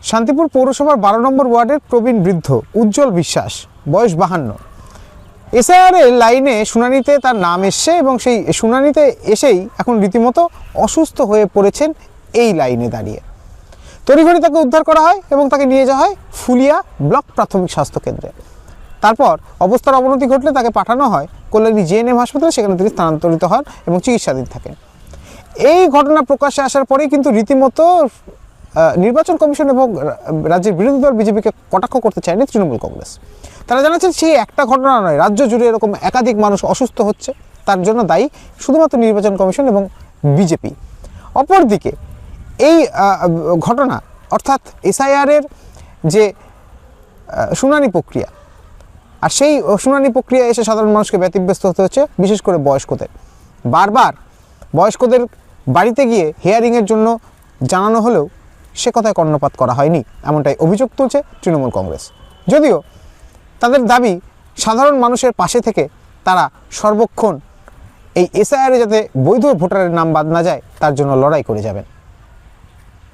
শান্তিপুর পৌরসভার 12 নম্বর ওয়ার্ডের প্রবীণ বৃদ্ধ উজ্জ্বল বিশ্বাস, বয়স 52, এসআইআরের লাইনে শুনানিতে তার নাম এসছে এবং সেই শুনানিতে এসেই এখন রীতিমতো অসুস্থ হয়ে পড়েছেন এই লাইনে দাঁড়িয়ে। তড়িঘড়ি তাকে উদ্ধার করা হয় এবং তাকে নিয়ে যাওয়া হয় ফুলিয়া ব্লক প্রাথমিক স্বাস্থ্যকেন্দ্রে। তারপর অবস্থার অবনতি ঘটলে তাকে পাঠানো হয় কল্যাণী জেএনএম হাসপাতালে, সেখানে তিনি স্থানান্তরিত হন এবং চিকিৎসাধীন থাকেন। এই ঘটনা প্রকাশ্যে আসার পরেই কিন্তু রীতিমতো নির্বাচন কমিশন এবং রাজ্যের বিরোধী দল বিজেপিকে কটাক্ষ করতে চায়নি তৃণমূল কংগ্রেস। তারা জানাচ্ছেন সেই একটা ঘটনা নয়, রাজ্য জুড়ে এরকম একাধিক মানুষ অসুস্থ হচ্ছে, তার জন্য দায়ী শুধুমাত্র নির্বাচন কমিশন এবং বিজেপি। অপরদিকে এই ঘটনা অর্থাৎ এসআইআরের যে শুনানি প্রক্রিয়া, আর সেই শুনানি প্রক্রিয়া এসে সাধারণ মানুষকে ব্যতিব্যস্ত হতে হচ্ছে, বিশেষ করে বয়স্কদের। বারবার বয়স্কদের বাড়িতে গিয়ে হিয়ারিংয়ের জন্য জানানো হলেও সে কথায় কর্ণপাত করা হয়নি, এমনটাই অভিযোগ তুলছে তৃণমূল কংগ্রেস। যদিও তাদের দাবি সাধারণ মানুষের পাশে থেকে তারা সর্বক্ষণ এই এসআইআরে যাতে বৈধ ভোটারের নাম বাদ না যায় তার জন্য লড়াই করে যাবেন।